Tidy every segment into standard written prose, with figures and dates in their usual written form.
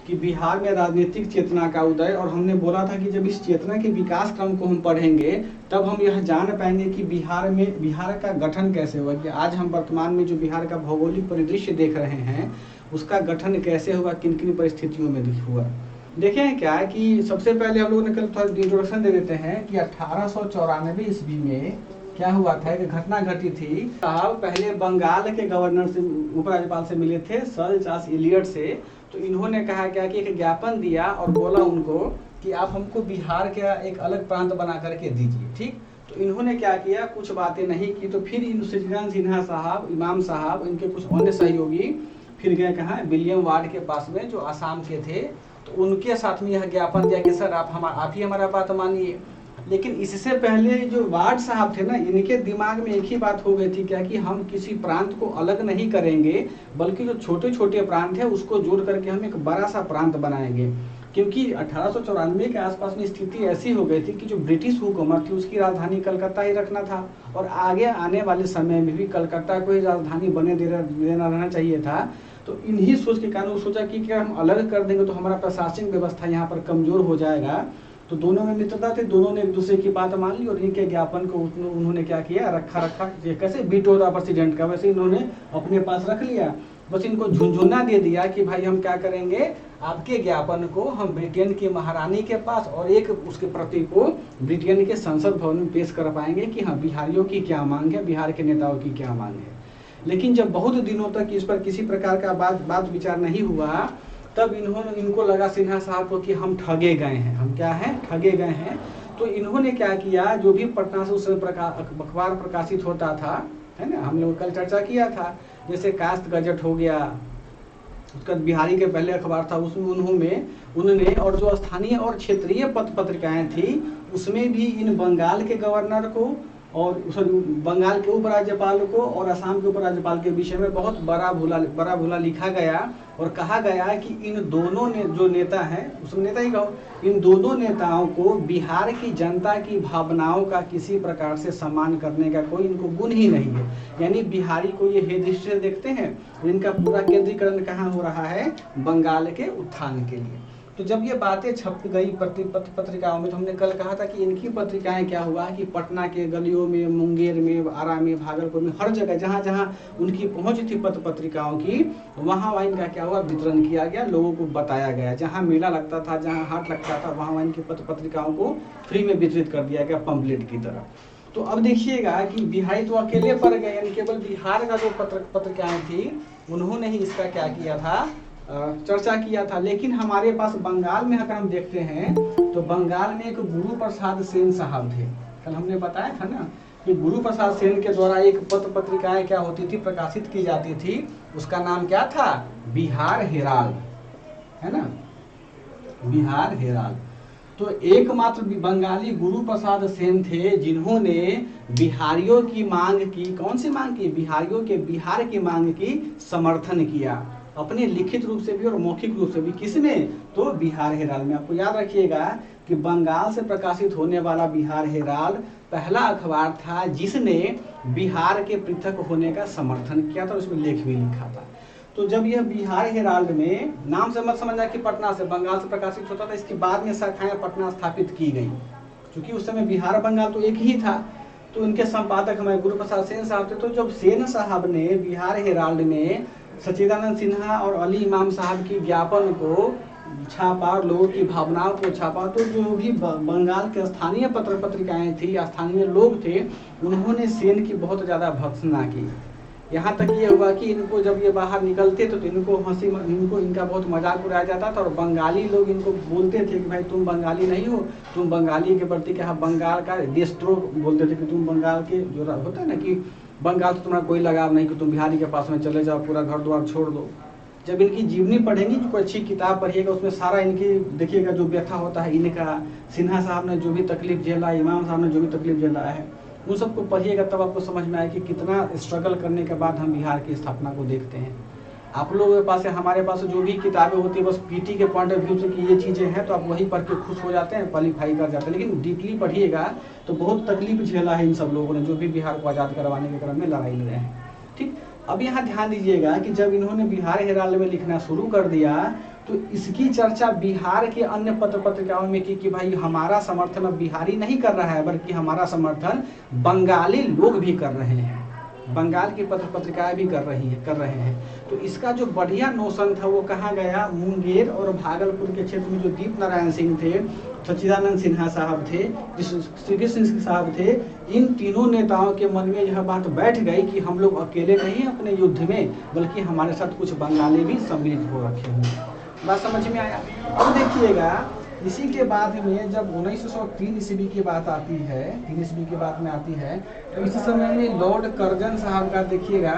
कि बिहार में राजनीतिक चेतना का उदय, और हमने बोला था कि जब इस चेतना के विकास क्रम को हम पढ़ेंगे तब हम यह जान पाएंगे कि बिहार का गठन कैसे हुआ, कि आज हम वर्तमान में जो बिहार का भौगोलिक परिदृश्य देख रहे हैं उसका गठन कैसे हुआ, किन किन परिस्थितियों में हुआ। देखें क्या कि सबसे पहले हम लोगों ने कल थोड़ा इंट्रोडक्शन दे देते हैं कि 1894 ईस्वी में क्या हुआ था, एक घटना घटी थी। साहब पहले बंगाल के गवर्नर से, उपराज्यपाल से मिले थे, सर चार्ल्स इलियट से। तो इन्होंने कहा क्या कि एक ज्ञापन दिया और बोला उनको कि आप हमको बिहार का एक अलग प्रांत बना करके दीजिए। ठीक, तो इन्होंने क्या किया, कुछ बातें नहीं की। तो फिर इन सचिदानंद सिन्हा साहब, इमाम साहब, इनके कुछ अन्य सहयोगी फिर गए कहाँ, विलियम वार्ड के पास में जो आसाम के थे। तो उनके साथ में यह ज्ञापन दिया कि सर आप ही हमारा बात मानिए। लेकिन इससे पहले जो वार्ड साहब थे ना, इनके दिमाग में एक ही बात हो गई थी क्या कि हम किसी प्रांत को अलग नहीं करेंगे, बल्कि जो छोटे छोटे प्रांत है उसको जोड़ करके हम एक बड़ा सा प्रांत बनाएंगे। क्योंकि 1894 के आसपास में स्थिति ऐसी हो गई थी कि जो ब्रिटिश हुकूमत थी उसकी राजधानी कलकत्ता ही रखना था, और आगे आने वाले समय में भी कलकत्ता को ही राजधानी बने देना रहना चाहिए था। तो इन्हीं सोच के कारण वो सोचा कि क्या हम अलग कर देंगे तो हमारा प्रशासनिक व्यवस्था यहाँ पर कमजोर हो जाएगा। तो दोनों में मित्रता थी, दोनों ने एक दूसरे की बात मान ली और इनके ज्ञापन को उन्होंने क्या किया, रखा कैसे बीट होता प्रेसिडेंट का, वैसे इन्होंने अपने पास रख लिया। बस इनको झुंझुना दे दिया कि भाई हम क्या करेंगे, आपके ज्ञापन को हम ब्रिटेन की महारानी के पास और एक उसके प्रति को ब्रिटेन के संसद भवन में पेश कर पाएंगे कि हाँ बिहारियों की क्या मांग है, बिहार के नेताओं की क्या मांग है। लेकिन जब बहुत दिनों तक इस पर किसी प्रकार का बात विचार नहीं हुआ, तब इनको लगा सिन्हा साहब को कि हम ठगे गए हैं, हम क्या हैं, ठगे गए हैं। तो इन्होंने क्या किया, जो भी पटना से उस समय अखबार प्रकाशित होता था, है ना, हम लोग कल चर्चा किया था, जैसे कास्ट गजट हो गया, उसका बिहारी के पहले अखबार था, उसमें उन्होंने और जो स्थानीय और क्षेत्रीय पत्रिकाएं थी उसमें भी इन बंगाल के गवर्नर को और बंगाल के उपराज्यपाल को और असम के उपराज्यपाल के विषय में बहुत बड़ा भूला लिखा गया और कहा गया कि इन दोनों ने जो नेता हैं, उसमें नेता ही कहो, इन दोनों नेताओं को बिहार की जनता की भावनाओं का किसी प्रकार से सम्मान करने का कोई इनको गुण ही नहीं है। यानी बिहारी को ये हे दृष्टि से देखते हैं, इनका पूरा केंद्रीकरण कहाँ हो रहा है, बंगाल के उत्थान के लिए। तो जब ये बातें छप गई पत्रिकाओं में, तो हमने कल कहा था कि इनकी पत्रिकाएं क्या हुआ कि पटना के गलियों में, मुंगेर में, आरा में, भागलपुर में, हर जगह जहाँ जहाँ उनकी पहुंच थी पत्रिकाओं की, वहाँ इनका क्या हुआ, वितरण किया गया, लोगों को बताया गया। जहाँ मेला लगता था, जहाँ हाट लगता था, वहाँ इनकी पत्रिकाओं को फ्री में वितरित कर दिया गया पंपलेट की तरह। तो अब देखिएगा कि बिहारी तो अकेले पड़ गए, यानी केवल बिहार का जो पत्रिकाएं थी उन्होंने ही इसका क्या किया था, चर्चा किया था। लेकिन हमारे पास बंगाल में अगर हम देखते हैं तो बंगाल में एक गुरु प्रसाद सेन साहब थे, कल हमने बताया था ना कि गुरु प्रसाद सेन के द्वारा एक पत्रिकाएं क्या होती थी, प्रकाशित की जाती थी, उसका नाम क्या था, बिहार हेराल्ड, है ना, बिहार हेराल्ड। तो एकमात्र बंगाली गुरु प्रसाद सेन थे जिन्होंने बिहारियों की मांग की, कौन सी मांग की, बिहारियों के बिहार की मांग की समर्थन किया, अपने लिखित रूप से भी और मौखिक रूप से भी। किसमें, तो बिहार हेराल्ड में। आपको याद रखिएगा कि बंगाल से प्रकाशित होने वाला बिहार हेराल्ड पहला अखबार था जिसने बिहार के पृथक होने का समर्थन किया था, उसमें लेख भी लिखा था। तो जब यह बिहार हेराल्ड में, नाम से मत समझना कि पटना से, बंगाल से प्रकाशित होता था, इसके बाद में शाखाएं पटना स्थापित की गई, क्योंकि उस समय बिहार बंगाल तो एक ही था। तो उनके संपादक हमारे गुरु प्रसाद सेन साहब थे। तो जब सेन साहब ने, बिहार हेराल्ड ने सचिदानंद सिन्हा और अली इमाम साहब की ज्ञापन को छापा और लोगों की भावनाओं को छापा, तो जो भी बंगाल के स्थानीय पत्रिकाएं थी, स्थानीय लोग थे, उन्होंने सेन की बहुत ज़्यादा भर्त्सना की। यहाँ तक ये हुआ कि इनको जब ये बाहर निकलते तो इनको इनका बहुत मजाक उड़ाया जाता था, और बंगाली लोग इनको बोलते थे कि भाई तुम बंगाली नहीं हो, तुम बंगाली के प्रति क्या, बंगाल का देशद्रोह बोलते थे कि तुम बंगाल के, जो होता है ना कि बंगाल से तुम्हारा कोई लगाव नहीं, कि तुम बिहारी के पास में चले जाओ, पूरा घर द्वार छोड़ दो। जब इनकी जीवनी पढ़ेंगे, जो कोई अच्छी किताब पढ़िएगा, उसमें सारा इनकी देखिएगा जो व्यथा होता है इनका, सिन्हा साहब ने जो भी तकलीफ झेला, इमाम साहब ने जो भी तकलीफ झेला है, उन सबको पढ़िएगा, तब आपको समझ में आए कि कितना स्ट्रगल करने के बाद हम बिहार की स्थापना को देखते हैं। आप लोगों के पास है, हमारे पास जो भी किताबें होती है बस पीटी के पॉइंट ऑफ व्यू से कि ये चीज़ें हैं, तो आप वही पढ़ के खुश हो जाते हैं, क्वालिफाई कर जाते हैं। लेकिन डीपली पढ़िएगा तो बहुत तकलीफ झेला है इन सब लोगों ने, जो भी बिहार को आज़ाद करवाने के क्रम में लड़ाई लड़े हैं। ठीक, अब यहाँ ध्यान दीजिएगा कि जब इन्होंने बिहार हेराल्ड में लिखना शुरू कर दिया, तो इसकी चर्चा बिहार के अन्य पत्र पत्रिकाओं में की कि भाई हमारा समर्थन अब बिहारी नहीं कर रहा है, बल्कि हमारा समर्थन बंगाली लोग भी कर रहे हैं, बंगाल की पत्र पत्रिकाएं भी कर रहे हैं। तो इसका जो बढ़िया नोशन था वो कहाँ गया, मुंगेर और भागलपुर के क्षेत्र में जो दीप नारायण सिंह थे, सच्चिदानंद सिन्हा साहब थे, श्री कृष्ण सिंह साहब थे, इन तीनों नेताओं के मन में यह बात बैठ गई कि हम लोग अकेले नहीं अपने युद्ध में, बल्कि हमारे साथ कुछ बंगाली भी सम्मिलित हो रखे हैं। बात समझ में आया। अब देखिएगा इसी के बाद में जब 1903 ईस्वी की बात आती है, 3 ईस्वी की बात में आती है, तो इस समय में लॉर्ड कर्जन साहब का देखिएगा,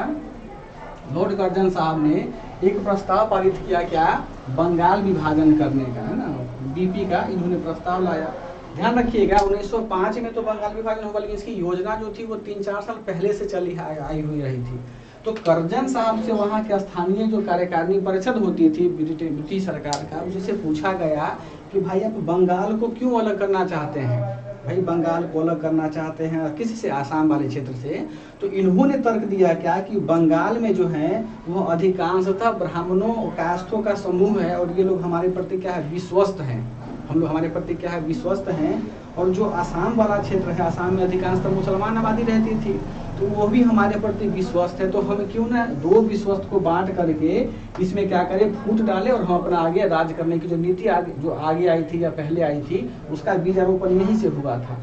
लॉर्ड कर्जन साहब ने एक प्रस्ताव पारित किया, क्या, बंगाल विभाजन करने का, है ना, बीपी का इन्होंने प्रस्ताव लाया। ध्यान रखिएगा 1905 में तो बंगाल विभाजन हो, बल्कि इसकी योजना जो थी वो 3-4 साल पहले से चली आई हुई रही थी। तो कर्जन साहब से वहाँ के स्थानीय जो कार्यकारिणी परिषद होती थी ब्रिटिश सरकार का, उससे पूछा गया कि भाई आप बंगाल को क्यों अलग करना चाहते हैं, भाई बंगाल को अलग करना चाहते हैं किसी से, आसाम वाले क्षेत्र से। तो इन्होंने तर्क दिया क्या कि बंगाल में जो है वो अधिकांशतः ब्राह्मणों और कायस्थों का समूह है, और ये लोग हमारे प्रति क्या है, विश्वस्त हैं, हम लोग हमारे प्रति क्या है, विश्वस्त हैं। और जो आसाम वाला क्षेत्र है, आसाम में अधिकांशतः मुसलमान आबादी रहती थी, तो वो भी हमारे प्रति विश्वस्त है, तो हम क्यों ना दो विश्वस्त को बांट करके इसमें क्या करें, फूट डालें, और हम अपना आगे राज करने की जो नीति जो आगे आई थी या पहले आई थी, उसका बीजारोपण यहीं से हुआ था।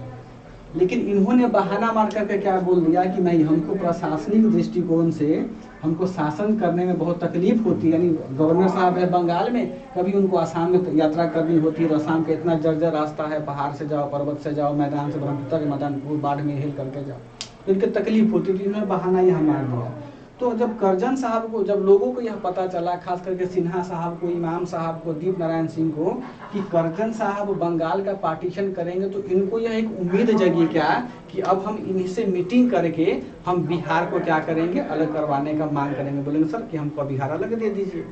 लेकिन इन्होंने बहाना मार करके क्या बोल दिया कि नहीं, हमको प्रशासनिक दृष्टिकोण से हमको शासन करने में बहुत तकलीफ होती है, यानी गवर्नर साहब है बंगाल में, कभी उनको आसाम में यात्रा करनी होती है, तो आसाम का इतना जर्जर रास्ता है, पहाड़ से जाओ, पर्वत से जाओ, मैदान से ब्रह्मपुत्र के मैदान बाढ़ में हिल करके जाओ, तो इनकी तकलीफ होती थी, इन्होंने बहाना यह मार दिया। तो जब कर्जन साहब को, जब लोगों को यह पता चला, खास करके सिन्हा साहब को, इमाम साहब को, दीप नारायण सिंह को, कि कर्जन साहब बंगाल का पार्टीशन करेंगे, तो इनको यह एक उम्मीद जगी क्या कि अब हम इनसे मीटिंग करके हम बिहार को क्या करेंगे, अलग करवाने का मांग करेंगे। बोलेंगे सर कि हमको बिहार अलग दे दीजिए।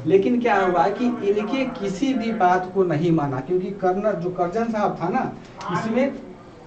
लेकिन क्या हुआ कि इनके किसी भी बात को नहीं माना, क्योंकि जो कर्जन साहब था ना, इसमें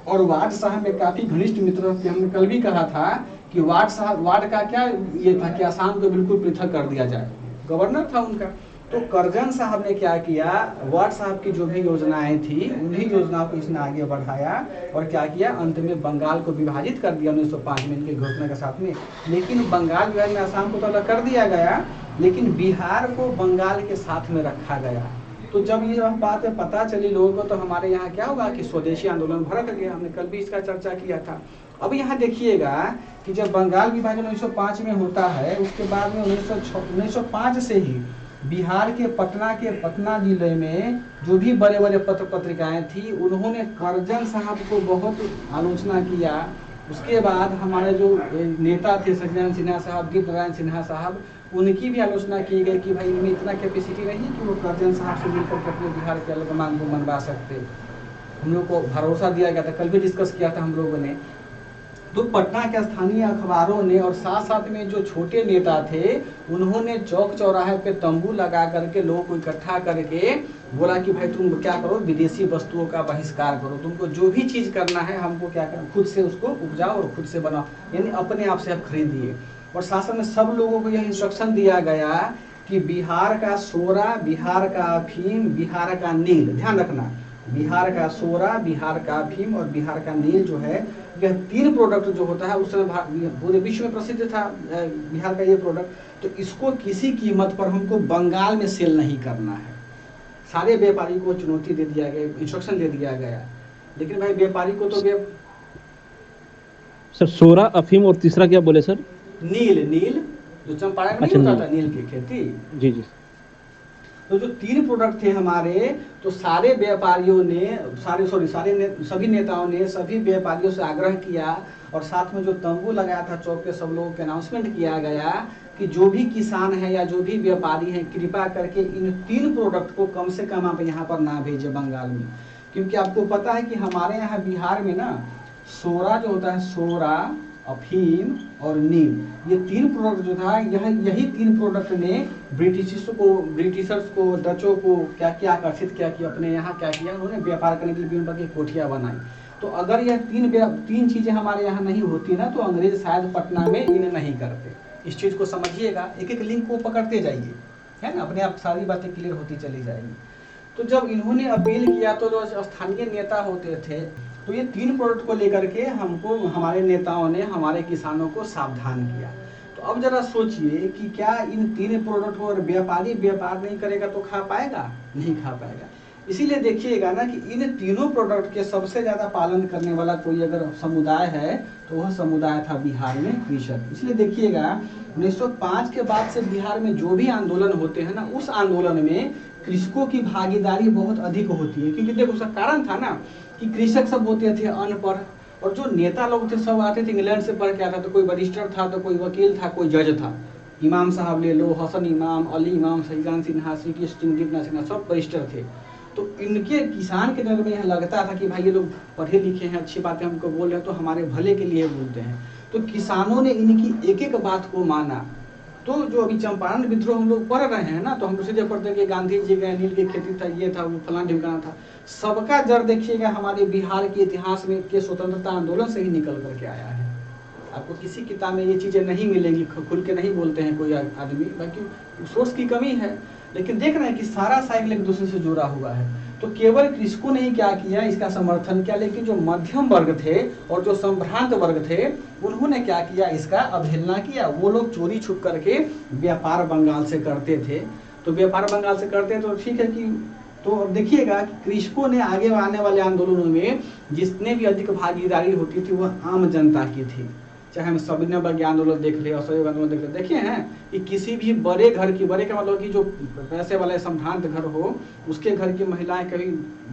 और वार्ड साहब में काफी घनिष्ठ मित्र थे। हमने कल भी कहा था कि वार्ड का क्या ये था कि आसाम को बिल्कुल पृथक कर दिया जाए, गवर्नर था उनका। तो कर्जन साहब ने क्या किया, वार्ड साहब की जो भी योजनाएं थी उन्हीं योजनाओं को इसने आगे बढ़ाया, और क्या किया, अंत में बंगाल को विभाजित कर दिया 1905 में इनके घोषणा के साथ में। लेकिन बंगाल विभाजन में आसाम को तो अलग कर दिया गया, लेकिन बिहार को बंगाल के साथ में रखा गया। तो जब ये बात पता चली लोगों को, तो हमारे यहाँ क्या होगा कि स्वदेशी आंदोलन भड़क गया। हमने कल भी इसका चर्चा किया था। अब यहाँ देखिएगा कि जब बंगाल विभाजन 1905 में होता है, उसके बाद में 1905 से ही बिहार के पटना जिले में जो भी बड़े बड़े पत्र पत्रिकाएं थी, उन्होंने कर्जन साहब को बहुत आलोचना किया। उसके बाद हमारे जो नेता थे सच्चिदानंद सिन्हा साहब, दीप नारायण सिन्हा साहब, उनकी भी आलोचना की गई कि भाई इनमें इतना कैपेसिटी नहीं है कि वो कर्जन साहब से मिलकर के अपने बिहार के अलग मांग को मनवा सकते। हम लोग को भरोसा दिया गया था, कल भी डिस्कस किया था हम लोगों ने। तो पटना के स्थानीय अखबारों ने और साथ साथ में जो छोटे नेता थे, उन्होंने चौक चौराहे पे तंबू लगा करके लोगों को इकट्ठा करके बोला कि भाई तुम क्या करो, विदेशी वस्तुओं का बहिष्कार करो, तुमको जो भी चीज़ करना है हमको क्या करना, खुद से उसको उपजाओ और खुद से बनाओ, यानी अपने आप से आप खरीदिए। और शासन में सब लोगों को यह इंस्ट्रक्शन दिया गया कि बिहार का सोरा, बिहार का अफीम, बिहार का नील, ध्यान रखना, बिहार का सोरा, बिहार का अफीम और बिहार का नील जो है, यह 3 प्रोडक्ट जो होता है उस समय पूरे विश्व में प्रसिद्ध था बिहार का ये प्रोडक्ट। तो इसको किसी कीमत पर हमको बंगाल में सेल नहीं करना है। सारे व्यापारी को चुनौती दे दिया गया, इंस्ट्रक्शन दे दिया गया। लेकिन भाई व्यापारी को तो सर सोरा, अफीम और तीसरा क्या बोले सर? नील जो चंपारण में होता था नील की खेती। जी जी। तो जो 3 प्रोडक्ट थे हमारे, तो सारे व्यापारियों ने सभी नेताओं ने सभी व्यापारियों से आग्रह किया, और साथ में जो तंबू लगाया था चौक पे, सब लोगों के अनाउंसमेंट किया गया कि जो भी किसान है या जो भी व्यापारी है, कृपा करके इन 3 प्रोडक्ट को कम से कम आप यहाँ पर ना भेजे बंगाल में। क्योंकि आपको पता है कि हमारे यहाँ बिहार में ना सोरा जो होता है, सोरा, अफीम और नील, ये 3 प्रोडक्ट जो था, यही 3 प्रोडक्ट ने ब्रिटिशर्स को, डचों को क्या आकर्षित किया कि अपने यहाँ क्या किया, उन्होंने व्यापार करने के लिए विभिन्न प्रकार की कोठियाँ बनाई। तो अगर यह 3 चीजें हमारे यहाँ नहीं होती ना, तो अंग्रेज शायद पटना में इन्हें नहीं करते। इस चीज को समझिएगा, एक एक लिंक को पकड़ते जाइए, है ना, अपने आप सारी बातें क्लियर होती चली जाएगी। तो जब इन्होंने अपील किया तो जो स्थानीय नेता होते थे, तो ये 3 प्रोडक्ट को लेकर के हमको, हमारे नेताओं ने हमारे किसानों को सावधान किया। तो अब जरा सोचिए कि क्या इन 3 प्रोडक्ट को व्यापारी व्यापार नहीं करेगा तो खा पाएगा? नहीं खा पाएगा। इसीलिए देखिएगा ना कि इन तीनों प्रोडक्ट के सबसे ज़्यादा पालन करने वाला कोई अगर समुदाय है तो वह समुदाय था बिहार में कृषक। इसलिए देखिएगा 1905 के बाद से बिहार में जो भी आंदोलन होते हैं ना, उस आंदोलन में कृषकों की भागीदारी बहुत अधिक होती है। क्योंकि देखो उसका कारण था ना कि कृषक सब होते थे अनपढ़, और जो नेता लोग थे सब आते थे इंग्लैंड से पढ़ के आता, तो कोई बैरिस्टर था, तो कोई वकील था, कोई जज था। इमाम साहब ले लो, हसन इमाम, अली इमाम, शहीजान सिन्हा, श्री कृष्ण दीपनाथ सिन्हा, सब बैरिस्टर थे। तो इनके किसान के नजर में यह लगता था कि भाई ये लोग पढ़े लिखे हैं, अच्छी बातें हमको बोल रहे हैं, तो हमारे भले के लिए बोलते हैं। तो किसानों ने इनकी एक एक बात को माना। तो जो अभी चंपारण विद्रोह हम लोग पढ़ रहे हैं ना, तो हम सीधे पढ़ते हैं कि गांधी जी गए, नील की खेती था, ये था, वो फलाना ढिमकाना था। सबका जड़ देखिएगा हमारे बिहार के इतिहास में के स्वतंत्रता आंदोलन से ही निकल करके आया है। आपको किसी किताब में ये चीज़ें नहीं मिलेंगी, खुल के नहीं बोलते हैं कोई आदमी, बाकी सोर्स की कमी है। लेकिन देख रहे हैं कि सारा साइकिल एक दूसरे से जुड़ा हुआ है। तो केवल कृषकों ने ही क्या किया, इसका समर्थन किया, लेकिन जो मध्यम वर्ग थे और जो संभ्रांत वर्ग थे, उन्होंने क्या किया, इसका अवहेलना किया। वो लोग चोरी छुप करके व्यापार बंगाल से करते थे। तो व्यापार बंगाल से करते तो ठीक है कि, तो अब देखिएगा कि कृषकों ने आगे आने वाले आंदोलनों में जितने भी अधिक भागीदारी होती थी वह आम जनता की थी। चाहे हम सविनय वर्गीय आंदोलन देख ले, असहयोग आंदोलन देख ले, देखे हैं कि किसी भी बड़े घर की, बड़े का मतलब कि जो पैसे वाले संभ्रांत घर हो, उसके घर की महिलाएं कभी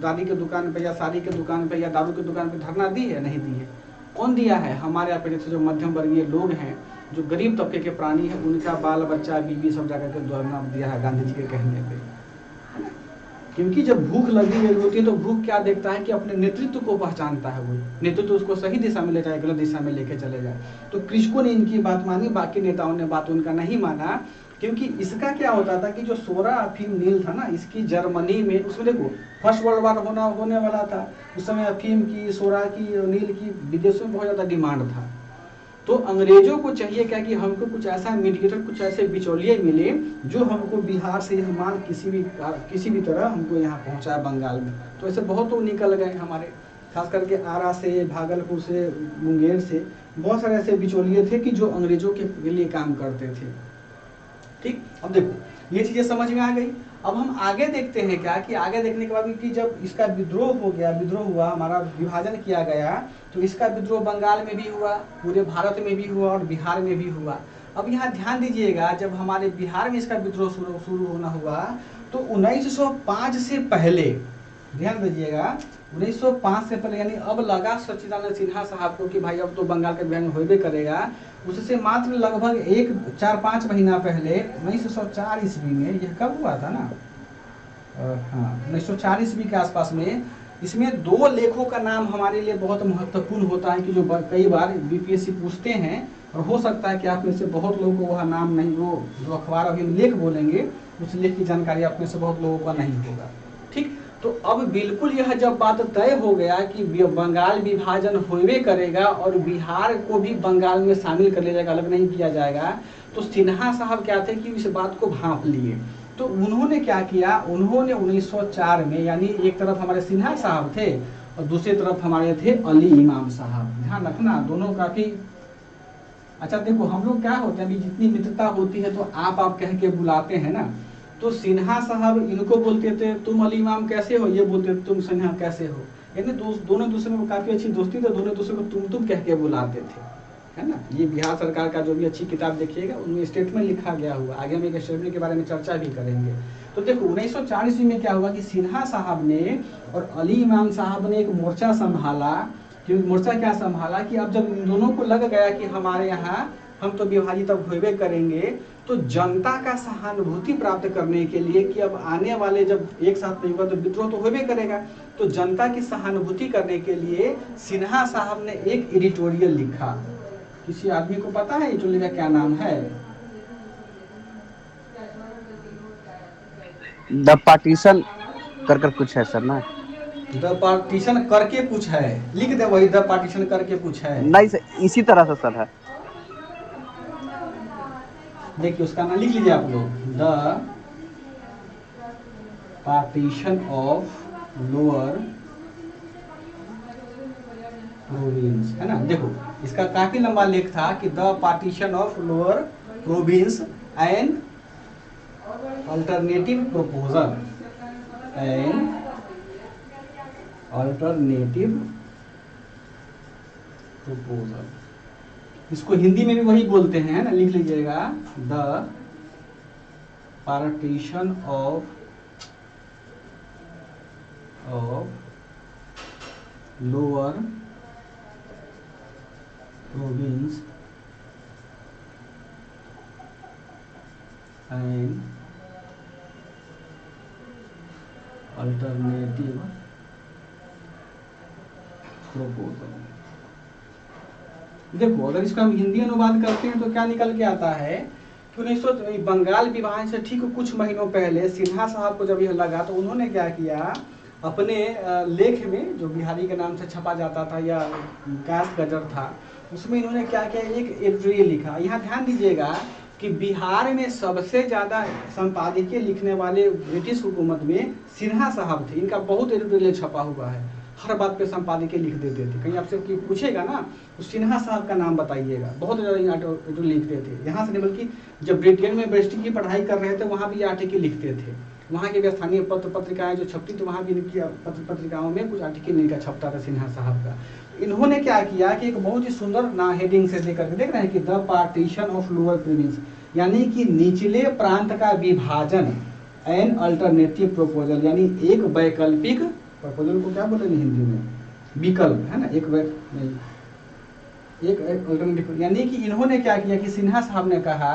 दादी के दुकान पे या साड़ी के दुकान पे या दारू की दुकान पे धरना दी है? नहीं दी है। कौन दिया है? हमारे यहाँ पे जैसे जो मध्यम वर्गीय लोग हैं, जो गरीब तबके के प्राणी हैं, उनका बाल बच्चा बीवी सब जाकर के धरना दिया है गांधी जी के कहने पे। क्योंकि जब भूख लगी हुई होती है तो भूख क्या देखता है कि अपने नेतृत्व को पहचानता है, वो नेतृत्व उसको सही दिशा में ले जाए, गलत दिशा में लेके चले जाए। तो कृषकों ने इनकी बात मानी, बाकी नेताओं ने बात उनका नहीं माना। क्योंकि इसका क्या होता था कि जो सोरा अफीम नील था ना, इसकी जर्मनी में, उसमें देखो फर्स्ट वर्ल्ड वार होने वाला था, उस समय अफीम की, सोरा की, नील की विदेशों में बहुत ज़्यादा डिमांड था। तो अंग्रेजों को चाहिए क्या कि हमको कुछ ऐसा मीडिएटर, कुछ ऐसे बिचौलिए मिले जो हमको बिहार से यह माल किसी भी तरह हमको यहाँ पहुँचाए बंगाल में। तो ऐसे बहुत लोग निकल गए हमारे, खास करके आरा से, भागलपुर से, मुंगेर से, बहुत सारे ऐसे बिचौलिए थे कि जो अंग्रेजों के लिए काम करते थे। ठीक, अब देखो ये चीज़ें समझ में आ गई। अब हम आगे देखते हैं क्या कि आगे देखने के बाद कि जब इसका विद्रोह हो गया, विद्रोह हुआ, हमारा विभाजन किया गया, तो इसका विद्रोह बंगाल में भी हुआ, पूरे भारत में भी हुआ और बिहार में भी हुआ। अब यहाँ ध्यान दीजिएगा, जब हमारे बिहार में इसका विद्रोह शुरू होना हुआ तो 1905 से पहले, ध्यान दीजिएगा 1905 से पहले, यानी अब लगा सच्चिदानंद सिन्हा साहब को कि भाई अब तो बंगाल का विभाजन होबे करेगा, उससे मात्र लगभग 4-5 महीना पहले 1904 ईस्वी में, यह कब हुआ था ना, हाँ 1904 ईस्वी के आसपास में, इसमें 2 लेखों का नाम हमारे लिए बहुत महत्वपूर्ण होता है कि जो कई बार बीपीएससी पूछते हैं, और हो सकता है कि आप में से बहुत लोगों को वह नाम नहीं, वो जो अखबार अभी लेख बोलेंगे उस लेख की जानकारी आप में से बहुत लोगों का नहीं होगा। ठीक, तो अब बिल्कुल यह जब बात तय हो गया कि बंगाल विभाजन होबे करेगा और बिहार को भी बंगाल में शामिल कर लिया जाएगा, अलग नहीं किया जाएगा, तो सिन्हा साहब क्या थे कि इस बात को भांप लिए। तो उन्होंने क्या किया, उन्होंने 1904 में, यानी एक तरफ हमारे सिन्हा साहब थे और दूसरी तरफ हमारे थे अली इमाम साहब। ध्यान रखना, दोनों काफी अच्छा। देखो हम लोग क्या होते हैं, अभी जितनी मित्रता होती है तो आप कह के बुलाते हैं ना, तो सिन्हा साहब इनको बोलते थे तुम अली इमाम कैसे हो, ये बोलते थे तुम सिन्हा कैसे हो, यानी दोनों दूसरे में काफी अच्छी दोस्ती थी, दोनों दूसरे को तुम कह के बुलाते थे, है ना। ये बिहार सरकार का जो भी अच्छी किताब देखिएगा उनमें स्टेटमेंट लिखा गया हुआ, आगे हम एक स्टेटमेंट के बारे में चर्चा भी करेंगे। तो देखो 1904 ईस्वी में क्या हुआ कि सिन्हा साहब ने और अली इमाम साहब ने एक मोर्चा संभाला। क्योंकि मोर्चा क्या संभाला कि अब जब इन दोनों को लग गया कि हमारे यहाँ हम तो विभाजित अब होबे करेंगे, तो जनता का सहानुभूति प्राप्त करने के लिए कि अब आने वाले जब एक साथ नहीं होगा तो विद्रोह तो होबे करेगा, तो जनता की सहानुभूति करने के लिए सिन्हा साहब ने एक एडिटोरियल लिखा। किसी आदमी को पता है एडिटोरियल का क्या नाम है? द पार्टीशन कर कुछ है सर ना? द पार्टीशन करके कुछ है, लिख दे वही, द पार्टीशन करके कुछ है। नहीं सर, इसी तरह से सर है। देखिए उसका नाम लिख लीजिए आप लोग, the partition of lower province, है ना। देखो इसका काफी लंबा लेख था कि the partition of lower province and alternative proposal, and alternative proposal, इसको हिंदी में भी वही बोलते हैं ना, लिख लीजिएगा, the partition of lower province and alternative proposal. देखो अगर इसका हम हिंदी अनुवाद करते हैं तो क्या निकल के आता है कि 1900 बंगाल विभाजन से ठीक कुछ महीनों पहले सिन्हा साहब को जब यह लगा तो उन्होंने क्या किया, अपने लेख में जो बिहारी के नाम से छपा जाता था या कास्ट गजर था, उसमें इन्होंने क्या किया, एक एडिटोरियल लिखा। यहाँ ध्यान दीजिएगा कि बिहार में सबसे ज़्यादा संपादकीय लिखने वाले ब्रिटिश हुकूमत में सिन्हा साहब थे। इनका बहुत एडिटोरियल छपा हुआ है, हर बात पे संपादकीय लिख देते थे। कहीं आपसे कोई पूछेगा ना तो सिन्हा साहब का नाम बताइएगा, बहुत ज़्यादा आर्टिकल लिखते थे। यहाँ से नहीं बल्कि जब ब्रिटेन में बैरिस्टर की पढ़ाई कर रहे थे वहाँ भी आर्टिकल लिखते थे। वहाँ के भी स्थानीय पत्र पत्रिकाएं जो छपती थी वहाँ भी इनकी पत्र पत्रिकाओं में कुछ आर्टिकल इनका छपता था सिन्हा साहब का। इन्होंने क्या किया कि एक बहुत ही सुंदर ना हेडिंग से लेकर के देख रहे हैं कि the partition of lower province, यानी कि निचले प्रांत का विभाजन, एन अल्टरनेटिव प्रोपोजल, यानी एक वैकल्पिक प्रपोजल को क्या बोलेंगे हिंदी में, विकल्प, है ना, एक अल्टरनेटिव। यानी कि इन्होंने क्या किया कि सिन्हा साहब ने कहा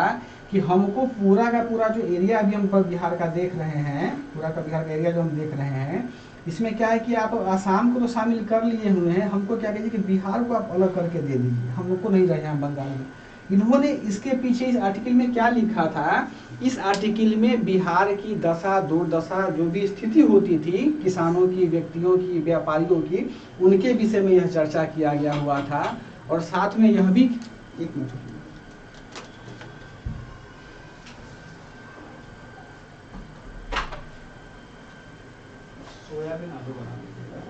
कि हमको पूरा का पूरा जो एरिया अभी हम बिहार का देख रहे हैं, पूरा का बिहार का एरिया जो हम देख रहे हैं, इसमें क्या है कि आप आसाम को तो शामिल कर लिए हुए हैं, हमको क्या कीजिए कि बिहार को आप अलग करके दे दीजिए, हम लोग को नहीं रहे हैं बंगाल में। इन्होंने इसके पीछे इस आर्टिकल में क्या लिखा था, इस आर्टिकल में बिहार की दशा दुर्दशा जो भी स्थिति होती थी किसानों की, व्यक्तियों की, व्यापारियों की, उनके विषय में यह चर्चा किया गया हुआ था। और साथ में यह भी, एक मिनट, सोयाबीन आलू बना दीजिएगा।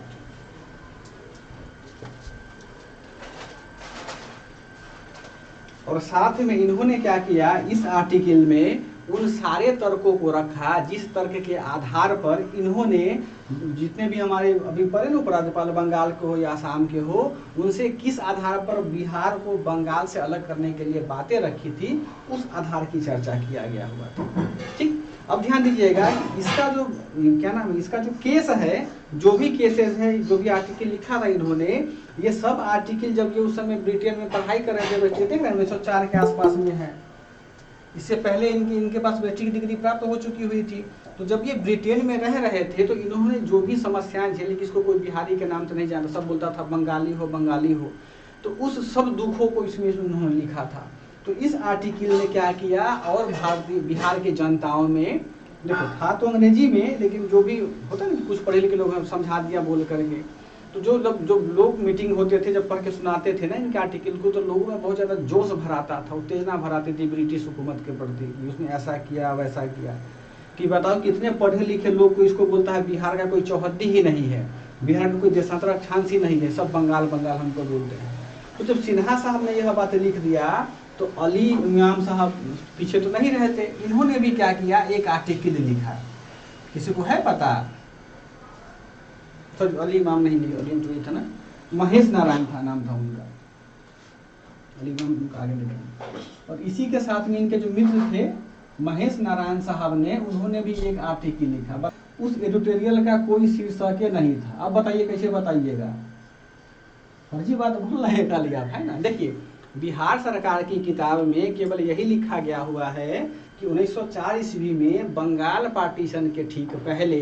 और साथ में इन्होंने क्या किया, इस आर्टिकल में उन सारे तर्कों को रखा जिस तर्क के आधार पर इन्होंने जितने भी हमारे अभी पढ़े ना उपराज्यपाल बंगाल के हो या आसाम के हो, उनसे किस आधार पर बिहार को बंगाल से अलग करने के लिए बातें रखी थी, उस आधार की चर्चा किया गया हुआ था। ठीक, अब ध्यान दीजिएगा इसका जो क्या नाम है, इसका जो केस है, जो भी केसेस है, जो भी आर्टिकल लिखा था इन्होंने, ये सब आर्टिकल जब ये उस समय ब्रिटेन में पढ़ाई कर रहे थे, बैठे थे 1904 के आसपास में है। इससे पहले इनके पास बैरिस्टर की डिग्री प्राप्त हो चुकी हुई थी। तो जब ये ब्रिटेन में रह रहे थे तो इन्होंने जो भी समस्याएं झेली, किसको कोई बिहारी के नाम से नहीं जानता, सब बोलता था बंगाली हो बंगाली हो, तो उस सब दुखों को इसमें उन्होंने लिखा था। तो इस आर्टिकल ने क्या किया, और भारतीय बिहार के जनताओं में, देखो था तो अंग्रेजी में, लेकिन जो भी होता है ना कुछ पढ़े लिखे लोग समझा दिया बोल करके, तो जो लोग मीटिंग होते थे जब पढ़ के सुनाते थे ना इनके आर्टिकल को, तो लोगों में बहुत ज़्यादा जोश भराता था, उत्तेजना भराती थी ब्रिटिश हुकूमत के प्रति, उसने ऐसा किया वैसा किया। कि बताओ कितने पढ़े लिखे लोग को इसको बोलता है बिहार का कोई चौहद्दी ही नहीं है, बिहार का कोई देशांतर अक्षांश ही नहीं है, सब बंगाल बंगाल हमको बोलते हैं। तो जब सिन्हा साहब ने यह बातें लिख दिया तो अली इमाम साहब पीछे तो नहीं रहते, इन्होंने भी क्या किया, एक आर्टिकल लिखा। किसी को है पता? तो अली इमाम नहीं लिखा, अली तो ये था ना, महेश नारायण था नाम था उनका, अली इमाम आगे लिखा। और इसी के साथ में इनके जो मित्र थे महेश नारायण साहब ने, उन्होंने भी एक आर्टिकल लिखा। उस एडिटोरियल का कोई शीर्षक नहीं था। अब बताइए कैसे बताइएगा, फर्जी बात बोल रहे हैं खाली आप, है ना। देखिए बिहार सरकार की किताब में केवल यही लिखा गया हुआ है कि 1904 ईस्वी में बंगाल पार्टीशन के ठीक पहले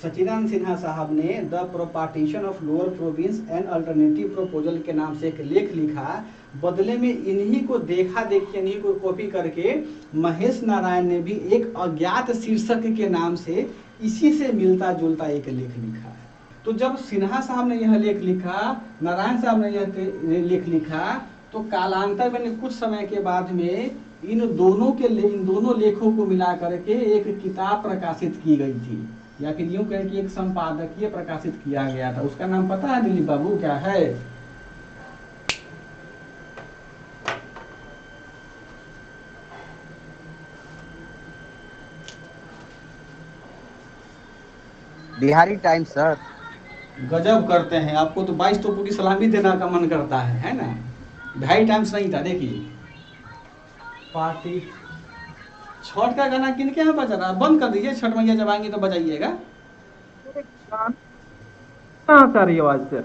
सचिदानंद सिन्हा साहब ने the partition of lower province and alternative proposal के नाम से एक लेख लिखा। बदले में इन्हीं को देखा देखी, इन्हीं को कॉपी करके महेश नारायण ने भी एक अज्ञात शीर्षक के नाम से इसी से मिलता जुलता एक लेख लिखा है। तो जब सिन्हा साहब ने यह लेख लिखा, नारायण साहब ने यह लेख लिखा, तो कालांतर में कुछ समय के बाद में इन दोनों लेखों को मिला करके एक किताब प्रकाशित की गई थी। या फिर यूं कहें कि एक संपादकीय प्रकाशित किया गया था, उसका नाम पता है दिलीप बाबू क्या है? Bihari times sir. गजब करते हैं, आपको तो 22 तोपों की सलामी देना का मन करता है ना? ढाई टाइम्स नहीं था। देखिए पार्टी, छठ का गाना किनके यहाँ बज रहा है? बंद कर दीजिए, छठ मैया जब आएंगी तो बजाइएगा। कहाँ से आ रही है आवाज फिर?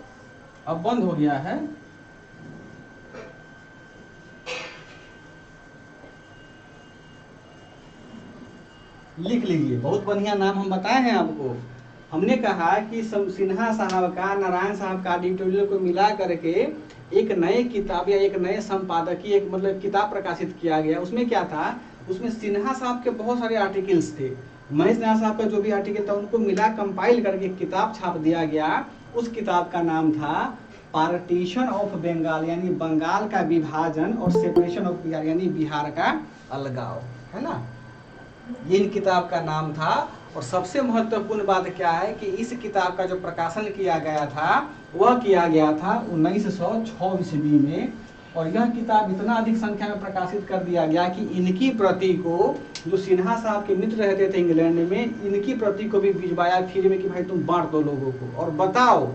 अब बंद हो गया है। लिख लीजिए, बहुत बढ़िया नाम हम बताए हैं आपको। हमने कहा कि सिन्हा साहब का, नारायण साहब का एडिटोरियल को मिला करके एक नए किताब या एक नए संपादकीय एक मतलब किताब प्रकाशित किया गया। उसमें क्या था, उसमें सिन्हा साहब के बहुत सारे आर्टिकल्स थे, महेश सिन्हा साहब का जो भी आर्टिकल था उनको मिला कंपाइल करके एक किताब छाप दिया गया। उस किताब का नाम था पार्टीशन ऑफ बंगाल, यानी बंगाल का विभाजन, और सेपरेशन ऑफ बिहार यानी बिहार का अलगाव, है ना? ये इन किताब का नाम था। और सबसे महत्वपूर्ण बात क्या है कि इस किताब का जो प्रकाशन किया गया था वह किया गया था 1906 ईस्वी में। और यह किताब इतना अधिक संख्या में प्रकाशित कर दिया गया कि इनकी प्रति को, जो सिन्हा साहब के मित्र रहते थे इंग्लैंड में, इनकी प्रति को भी भिजवाया फ्री में कि भाई तुम बांट दो लोगों को और बताओ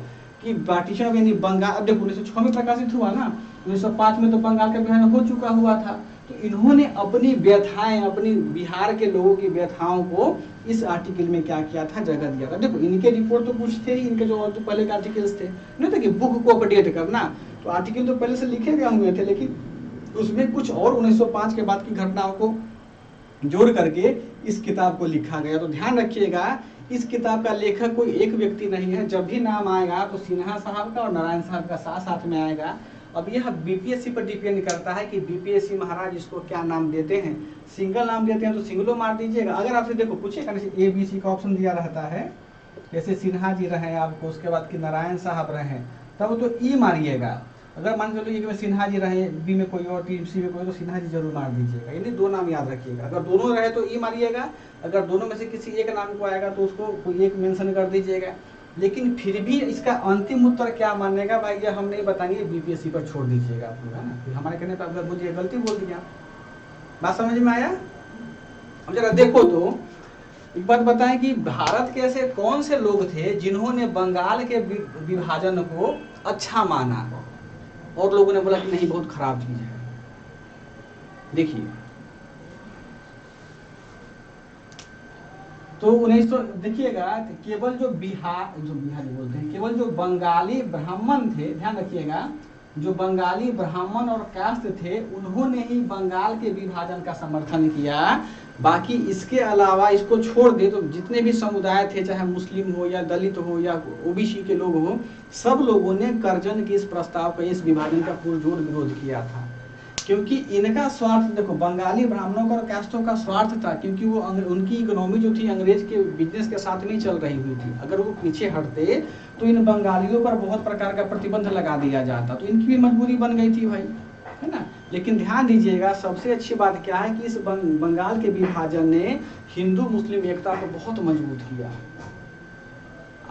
कि पार्टीशन यानी बंगाल। अब देखो 1906 में प्रकाशित हुआ ना, 1905 में तो बंगाल का विभाजन हो चुका हुआ था। तो इन्होंने अपनी व्यथाएं, अपनी बिहार के लोगों की व्यथाओं को इस आर्टिकल में क्या किया था, जगह दिया था। देखो इनके रिपोर्ट तो कुछ थे ही, इनके जो और तो पहले के आर्टिकल्स थे नहीं था कि बुक को अपडेट करना, तो आर्टिकल तो पहले से लिखे गए हुए थे, लेकिन उसमें कुछ और 1905 के बाद की घटनाओं को जोड़ करके इस किताब को लिखा गया। तो ध्यान रखिएगा, इस किताब का लेखक कोई एक व्यक्ति नहीं है। जब भी नाम आएगा तो सिन्हा साहब का और नारायण साहब का साथ साथ में आएगा। अब यह बीपीएससी पर डिपेंड करता है कि बीपीएससी महाराज इसको क्या नाम देते हैं। सिंगल नाम देते हैं तो सिंगलो मार दीजिएगा। अगर आपसे देखो पूछिएगा जैसे ABC का ऑप्शन दिया रहता है, जैसे सिन्हा जी रहे आपको, उसके बाद कि नारायण साहब रहे, तब तो ई मारिएगा। अगर मान चलो ये सिन्हा जी रहे, बी में कोई और, सी में कोई, तो सिन्हा जी जरूर मार दीजिएगा। यानी दो नाम याद रखिएगा। अगर दोनों रहे तो ई मारिएगा, अगर दोनों में से किसी एक नाम को आएगा तो उसको कोई एक मेंशन कर दीजिएगा। लेकिन फिर भी इसका अंतिम उत्तर क्या मानेगा भाई, ये हम नहीं बताएंगे, बीपीएससी पर छोड़ दीजिएगा आप लोग, है ना? फिर हमारे कहने पर अगर बोलिए गलती बोल दिया। बात समझ में आया? अब जरा देखो तो एक बात बताएं कि भारत के ऐसे कौन से लोग थे जिन्होंने बंगाल के विभाजन को अच्छा माना और लोगों ने बोला कि नहीं बहुत खराब चीज है। देखिए तो 1900 देखिएगा, केवल जो बिहारी बोलते हैं, केवल जो बंगाली ब्राह्मण थे, ध्यान रखिएगा, जो बंगाली ब्राह्मण और कास्ट थे उन्होंने ही बंगाल के विभाजन का समर्थन किया। बाकी इसके अलावा इसको छोड़ दे तो जितने भी समुदाय थे, चाहे मुस्लिम हो या दलित हो या ओबीसी के लोग हो, सब लोगों ने कर्जन के इस प्रस्ताव का, इस विभाजन का पुरजोर विरोध किया था। क्योंकि इनका स्वार्थ, देखो बंगाली ब्राह्मणों का और कास्टों का स्वार्थ था, क्योंकि वो उनकी इकोनॉमी जो थी अंग्रेज के बिजनेस के साथ नहीं चल रही हुई थी। अगर वो पीछे हटते तो इन बंगालियों पर बहुत प्रकार का प्रतिबंध लगा दिया जाता, तो इनकी भी मजबूरी बन गई थी भाई, है ना? लेकिन ध्यान दीजिएगा, सबसे अच्छी बात क्या है कि इस बंगाल के विभाजन ने हिंदू मुस्लिम एकता को बहुत मजबूत किया।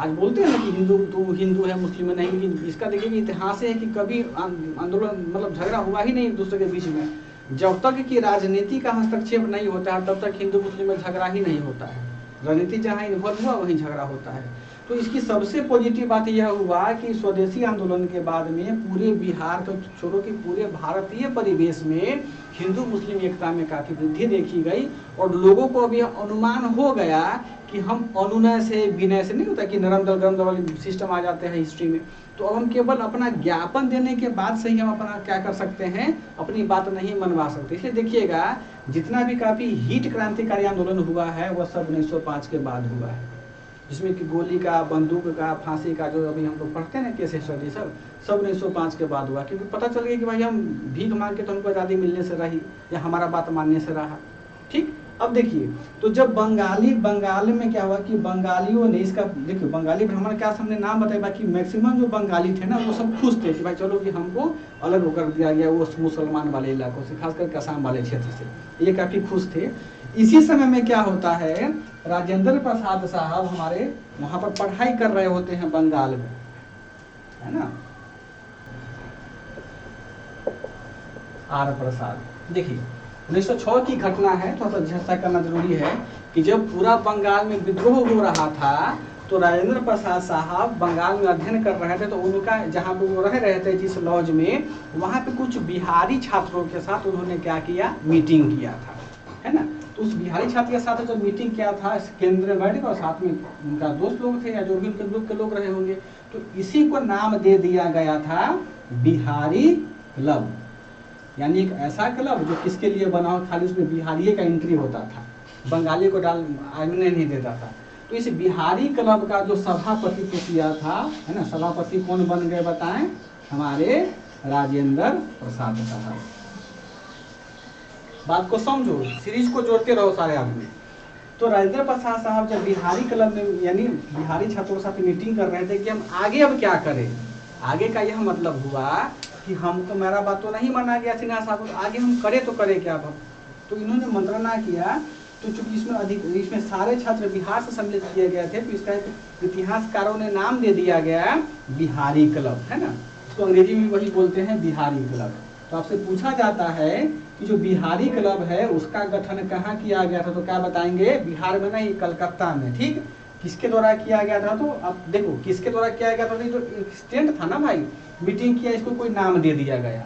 आज बोलते हैं ना कि हिंदू तो हिंदू है, मुस्लिम है नहीं, लेकिन इसका देखिए कि इतिहास है कि कभी आंदोलन मतलब झगड़ा हुआ ही नहीं एक दूसरे के बीच में। जब तक कि राजनीति का हस्तक्षेप नहीं होता है तब तक हिंदू मुस्लिम में झगड़ा ही नहीं होता है। राजनीति जहाँ इन्वॉल्व हुआ वहीं झगड़ा होता है। तो इसकी सबसे पॉजिटिव बात यह हुआ कि स्वदेशी आंदोलन के बाद में पूरे बिहार को छोड़ो कि पूरे भारतीय परिवेश में हिंदू मुस्लिम एकता में काफी वृद्धि देखी गई। और लोगों को अभी अनुमान हो गया कि हम अनुनय से विनय से नहीं होता कि नरम दल गरम दल वाली सिस्टम आ जाते हैं हिस्ट्री में, तो अब हम केवल अपना ज्ञापन देने के बाद से ही हम अपना क्या कर सकते हैं, अपनी बात नहीं मनवा सकते। इसलिए देखिएगा जितना भी काफी हीट क्रांतिकारी आंदोलन हुआ है वह सब 1905 के बाद हुआ है, जिसमें कि गोली का, बंदूक का, फांसी का जो अभी हम लोग पढ़ते हैं ना केस स्टडी, सब 1905 के बाद हुआ। क्योंकि पता चल गया कि भाई हम भीख मांग के तो हमको आज़ादी मिलने से रही या हमारा बात मानने से रहा। ठीक, अब देखिए तो जब बंगाल में क्या हुआ कि बंगालियों ने इसका, देखिए बंगाली ब्राह्मण क्या हमने नाम बताया, बाकी मैक्सिमम जो बंगाली थे ना वो सब खुश थे कि भाई चलो कि हमको अलग होकर दिया गया वो मुसलमान वाले इलाकों से, खासकर असम वाले क्षेत्र से, ये काफ़ी खुश थे। इसी समय में क्या होता है, राजेंद्र प्रसाद साहब हमारे वहां पर पढ़ाई कर रहे होते हैं बंगाल में, है ना। आर प्रसाद, देखिए 1906 की घटना है, थोड़ा सा झटका करना जरूरी है कि जब पूरा बंगाल में विद्रोह हो रहा था तो राजेंद्र प्रसाद साहब बंगाल में अध्ययन कर रहे थे। तो उनका जहाँ पे वो रह रहे थे जिस लॉज में, वहाँ पे कुछ बिहारी छात्रों के साथ उन्होंने क्या किया, मीटिंग किया था, है ना। तो उस बिहारी छात्र के साथ जब मीटिंग किया था केंद्र में बैठ कर, और साथ में उनका दोस्त लोग थे या जो भी उनके ग्रुप के लोग रहे होंगे, तो इसी को नाम दे दिया गया था बिहारी क्लब। यानी एक ऐसा क्लब जो किसके लिए बना हो, खाली उसमें बिहारी का एंट्री होता था, बंगाली को डाल आने नहीं देता था। तो इस बिहारी क्लब का जो सभापति को किया था, है ना, सभापति कौन बन गए बताएं, हमारे राजेंद्र प्रसाद साहब। बात को समझो, सीरीज को जोड़ते रहो सारे आदमी। तो राजेंद्र प्रसाद साहब जब बिहारी क्लब में यानी बिहारी छात्रों के साथ मीटिंग कर रहे थे कि हम आगे अब क्या करें, आगे का यह मतलब हुआ कि हम तो, मेरा बात तो नहीं माना गया सिन्हा साहब, तो आगे हम करें तो करें क्या। तो इन्होंने मंत्रणा किया। तो चूंकि इसमें सारे छात्र बिहार से सम्मिलित किए गए थे, तो इसका इतिहासकारों ने नाम दे दिया गया बिहारी क्लब, है ना। इसको अंग्रेजी में वही बोलते हैं बिहारी क्लब। तो आपसे पूछा जाता है कि जो बिहारी क्लब है उसका गठन कहाँ किया गया था, तो क्या बताएंगे, बिहार में नहीं, कलकत्ता में। ठीक, किसके द्वारा किया गया था, तो अब देखो किसके द्वारा किया गया था, तो स्टूडेंट था ना भाई, मीटिंग किया, इसको कोई नाम दे दिया गया।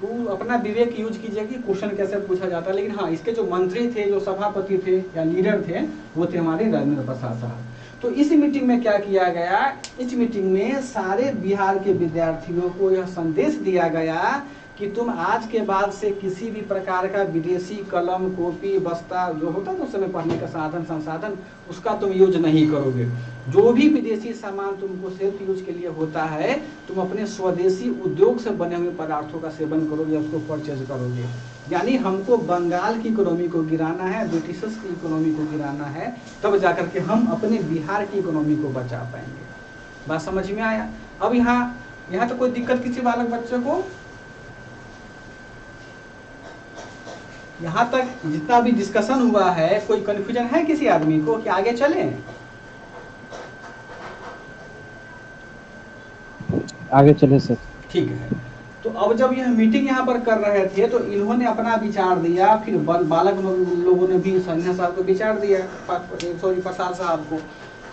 तो अपना विवेक यूज कीजिए कि क्वेश्चन कैसे पूछा जाता है। लेकिन हाँ, इसके जो मंत्री थे, जो सभापति थे या लीडर थे, वो थे हमारे राजेंद्र प्रसाद साहब। तो इस मीटिंग में क्या किया गया, इस मीटिंग में सारे बिहार के विद्यार्थियों को यह संदेश दिया गया कि तुम आज के बाद से किसी भी प्रकार का विदेशी कलम, कॉपी, बस्ता जो होता है उस समय पढ़ने का साधन संसाधन, उसका तुम यूज नहीं करोगे। जो भी विदेशी सामान तुमको सेल्फ यूज के लिए होता है, तुम अपने स्वदेशी उद्योग से बने हुए पदार्थों का सेवन करोगे, उसको परचेज करोगे। यानी हमको बंगाल की इकोनॉमी को गिराना है, ब्रिटिशर्स की इकोनॉमी को गिराना है, तब जाकर के हम अपने बिहार की इकोनॉमी को बचा पाएंगे। बात समझ में आया। अब यहाँ तो कोई दिक्कत किसी बालक बच्चे को, यहाँ तक जितना भी डिस्कशन हुआ है, कोई कंफ्यूजन है किसी आदमी को कि आगे चलें? आगे चले सर। ठीक है। तो अब जब यह मीटिंग यहाँ पर कर रहे थे तो इन्होंने अपना विचार दिया, फिर बालक लोगों ने भी सिन्हा साहब को विचार दिया, प्रसाद साहब को।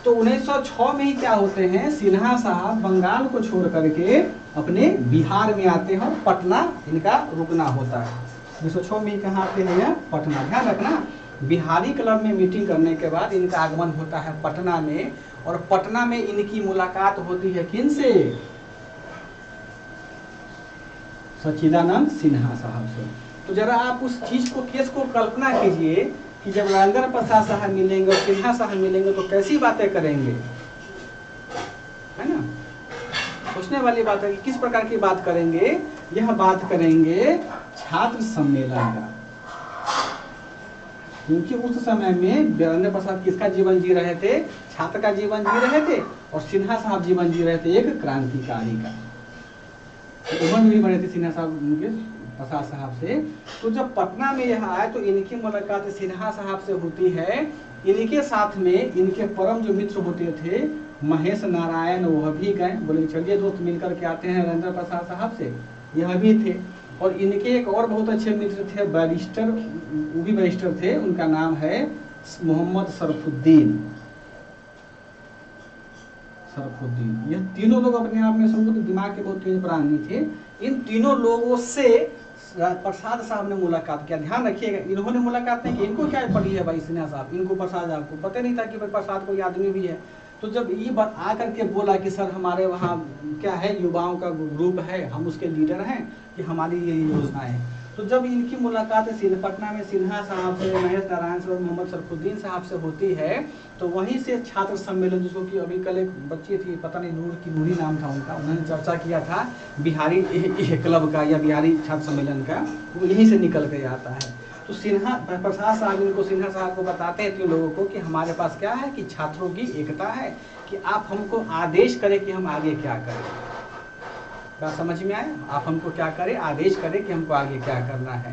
तो 1906 में ही क्या होते हैं, सिन्हा साहब बंगाल को छोड़ करके अपने बिहार में आते हैं, पटना इनका रुकना होता है। 1906 में कहाँ आते हैं, पटना। ध्यान रखना, बिहारी क्लब में मीटिंग करने के बाद इनका आगमन होता है पटना में, और पटना में इनकी मुलाकात होती है किन से, सच्चिदानंद सिन्हा साहब से। तो जरा आप उस चीज को, केस को कल्पना कीजिए कि जब राजेंद्र प्रसाद साहब मिलेंगे और सिन्हा साहब मिलेंगे तो कैसी बातें करेंगे, है ना। सोचने वाली बात है कि किस प्रकार की बात करेंगे। यह बात करेंगे छात्र सम्मेलन का, क्योंकि उस समय में राजेंद्र प्रसाद किसका जीवन जी रहे थे, छात्र का जीवन जी रहे थे, और सिन्हा साहब जीवन जी रहे थे एक क्रांतिकारी का। उम्र भी बने थे सिन्हा साहब उनके प्रसाद साहब से। तो जब पटना में यह आए तो इनकी मुलाकात सिन्हा साहब से होती है। इनके साथ में इनके परम जो मित्र होते थे महेश नारायण, वह भी गए, बोले चलिए दोस्त मिलकर के आते हैं राजेंद्र प्रसाद साहब से, यह भी थे। और इनके एक और बहुत अच्छे मित्र थे, बैरिस्टर, वो भी बैरिस्टर थे, उनका नाम है मोहम्मद शरफुद्दीन। यह तीनों लोग अपने आप में समझो कि दिमाग के बहुत तेज प्राणी थे। इन तीनों लोगों से प्रसाद साहब ने मुलाकात किया। ध्यान रखिएगा, इन्होंने मुलाकात नहीं की, इनको क्या पड़ी है भाई सिन्हा साहब, इनको प्रसाद साहब को पता नहीं था कि भाई प्रसाद कोई आदमी भी है। तो जब ये बात आकर के बोला कि सर हमारे वहाँ क्या है, युवाओं का ग्रुप है, हम उसके लीडर हैं, कि हमारी ये योजनाएं है। तो जब इनकी मुलाकात पटना में सिन्हा साहब से, महेश नारायण से और मोहम्मद शरफुद्दीन साहब से होती है, तो वहीं से छात्र सम्मेलन, जिसको कि अभी कल एक बच्ची थी, पता नहीं नूरी नाम था उनका, उन्होंने चर्चा किया था बिहारी क्लब का या बिहारी छात्र सम्मेलन का, वो यहीं से निकल के आता है। तो सिन्हा प्रसाद साहब इनको, सिन्हा साहब को बताते हैं तीन लोगों को कि हमारे पास क्या है कि छात्रों की एकता है, कि आप हमको आदेश करें कि हम आगे क्या करें। बात समझ में आए, आप हमको क्या करें, आदेश करें कि हमको आगे क्या करना है।